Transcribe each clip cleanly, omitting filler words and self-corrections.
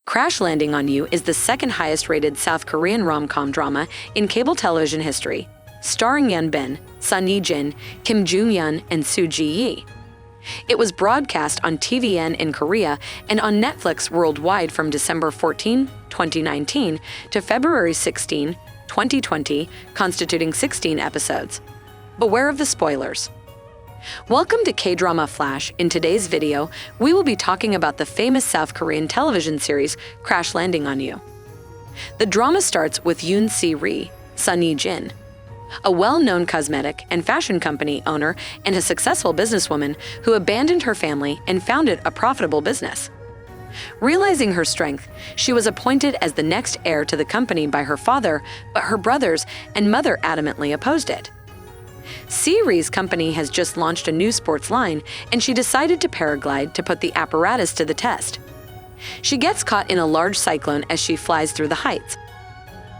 Crash Landing on You is the second highest-rated South Korean rom-com drama in cable television history, starring Yeon Bin, Son Ye-Jin, Kim Joo-yeon, and Soo ji-hye. It was broadcast on TVN in Korea and on Netflix worldwide from December 14, 2019 to February 16, 2020, constituting 16 episodes. Beware of the spoilers. Welcome to Kdrama Flash. In today's video, we will be talking about the famous South Korean television series Crash Landing on You. The drama starts with Yoon Se-ri, Son Ye-Jin, a well-known cosmetic and fashion company owner and a successful businesswoman who abandoned her family and founded a profitable business. Realizing her strength, she was appointed as the next heir to the company by her father, but her brothers and mother adamantly opposed it. Se-ri's company has just launched a new sports line, and she decided to paraglide to put the apparatus to the test. She gets caught in a large cyclone as she flies through the heights.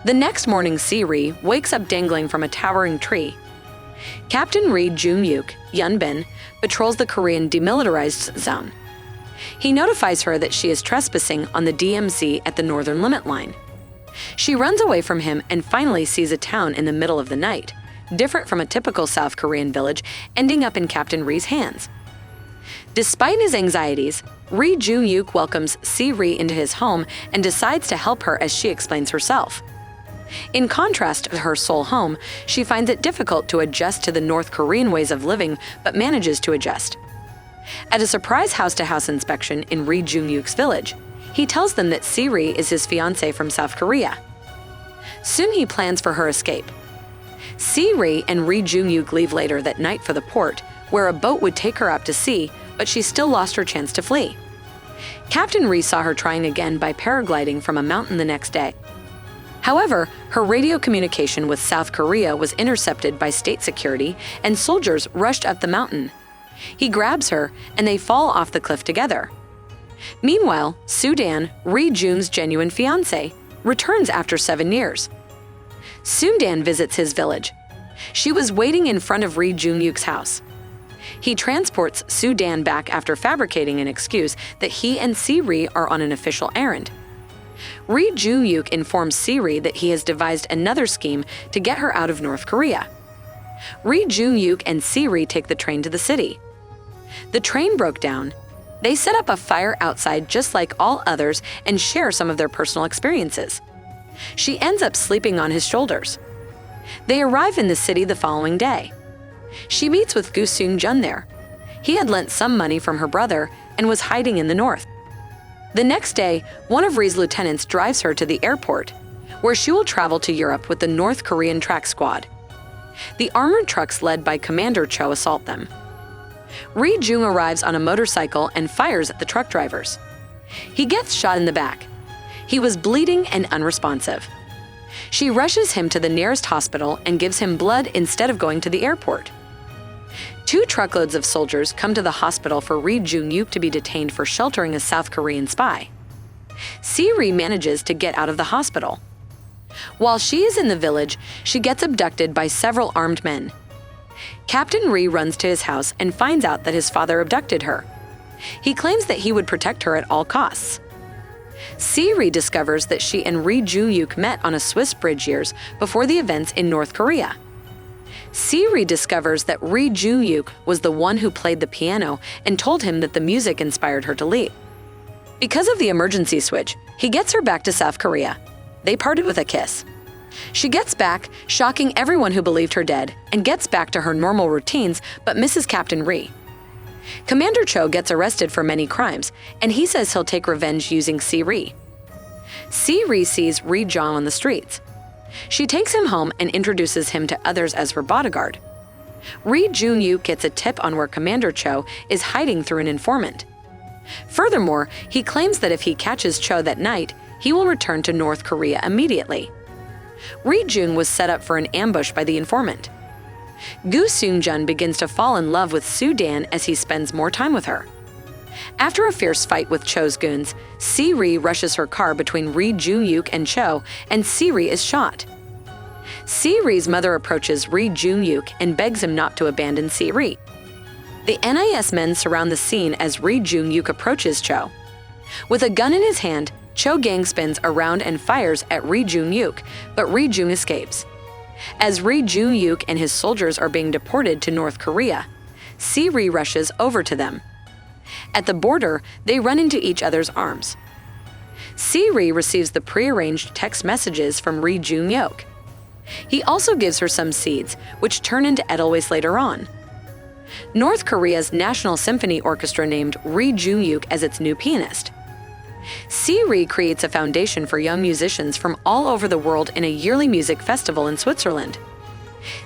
The next morning, Se-ri wakes up dangling from a towering tree. Captain Ri Jeong-hyeok, Yeon Bin, patrols the Korean demilitarized zone. He notifies her that she is trespassing on the DMZ at the northern limit line. She runs away from him and finally sees a town in the middle of the night, different from a typical South Korean village, ending up in Captain Ri's hands. Despite his anxieties, Ri Jeong-hyeok welcomes Se-ri into his home and decides to help her as she explains herself. In contrast to her Seoul home, she finds it difficult to adjust to the North Korean ways of living, but manages to adjust. At a surprise house-to-house inspection in Ri Jeong-hyeok's village, he tells them that Se-ri is his fiancée from South Korea. Soon he plans for her escape. Se-ri and Ri Jeong-hyeok leave later that night for the port, where a boat would take her out to sea, but she still lost her chance to flee. Captain Ri saw her trying again by paragliding from a mountain the next day. However, her radio communication with South Korea was intercepted by state security, and soldiers rushed up the mountain. He grabs her, and they fall off the cliff together. Meanwhile, Soo-dan, Ri Joong's genuine fiancée, returns after 7 years. Soo-dan visits his village. She was waiting in front of Ri Jeong-hyeok's house. He transports Soo-dan back after fabricating an excuse that he and Se-ri are on an official errand. Ri Jeong-hyeok informs Se-ri that he has devised another scheme to get her out of North Korea. Ri Jeong-hyeok and Se-ri take the train to the city. The train broke down. They set up a fire outside just like all others and share some of their personal experiences. She ends up sleeping on his shoulders. They arrive in the city the following day. She meets with Gu Seung-jun there. He had lent some money from her brother and was hiding in the north. The next day, one of Ri's lieutenants drives her to the airport, where she will travel to Europe with the North Korean track squad. The armored trucks led by Commander Cho assault them. Ri Jeong arrives on a motorcycle and fires at the truck drivers. He gets shot in the back. He was bleeding and unresponsive. She rushes him to the nearest hospital and gives him blood instead of going to the airport. 2 truckloads of soldiers come to the hospital for Ri Jeong-hyeok to be detained for sheltering a South Korean spy. Se-ri manages to get out of the hospital. While she is in the village, she gets abducted by several armed men. Captain Ri runs to his house and finds out that his father abducted her. He claims that he would protect her at all costs. Se-ri discovers that she and Ri Jeong-hyeok met on a Swiss bridge years before the events in North Korea. Se-ri discovers that Ri Jeong-hyeok was the one who played the piano and told him that the music inspired her to leave. Because of the emergency switch, he gets her back to South Korea. They parted with a kiss. She gets back, shocking everyone who believed her dead, and gets back to her normal routines but misses Captain Ri. Commander Cho gets arrested for many crimes, and he says he'll take revenge using Se-ri. Se-ri sees Ri Jeong on the streets. She takes him home and introduces him to others as her bodyguard. Ri Jeong-hyeok gets a tip on where Commander Cho is hiding through an informant. Furthermore, he claims that if he catches Cho that night, he will return to North Korea immediately. Ri Jeong was set up for an ambush by the informant. Gu Seung-jun begins to fall in love with Soo-dan as he spends more time with her. After a fierce fight with Cho's goons, Se-ri rushes her car between Ri Jeong-hyeok and Cho, and Se-ri is shot. Se-ri's mother approaches Ri Jeong-hyeok and begs him not to abandon Se-ri. The NIS men surround the scene as Ri Jeong-hyeok approaches Cho. With a gun in his hand, Cho Gang spins around and fires at Jeong-hyeok, but Jeong escapes. As Jeong-hyeok and his soldiers are being deported to North Korea, Si-ri rushes over to them. At the border, they run into each other's arms. Si-ri receives the prearranged text messages from Jeong-hyeok. He also gives her some seeds, which turn into edelweiss later on. North Korea's National Symphony Orchestra named Jeong-hyeok as its new pianist. Si-ri creates a foundation for young musicians from all over the world in a yearly music festival in Switzerland.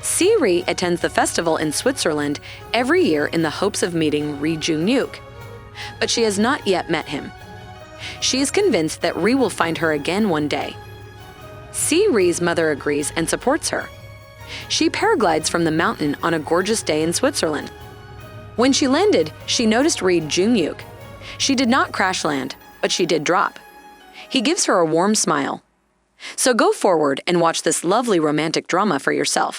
Si-ri attends the festival in Switzerland every year in the hopes of meeting Jeong-hyeok, but she has not yet met him. She is convinced that Ri will find her again one day. Si-ri's mother agrees and supports her. She paraglides from the mountain on a gorgeous day in Switzerland. When she landed, she noticed Jeong-hyeok. She did not crash land, but she did drop. He gives her a warm smile. So go forward and watch this lovely romantic drama for yourself.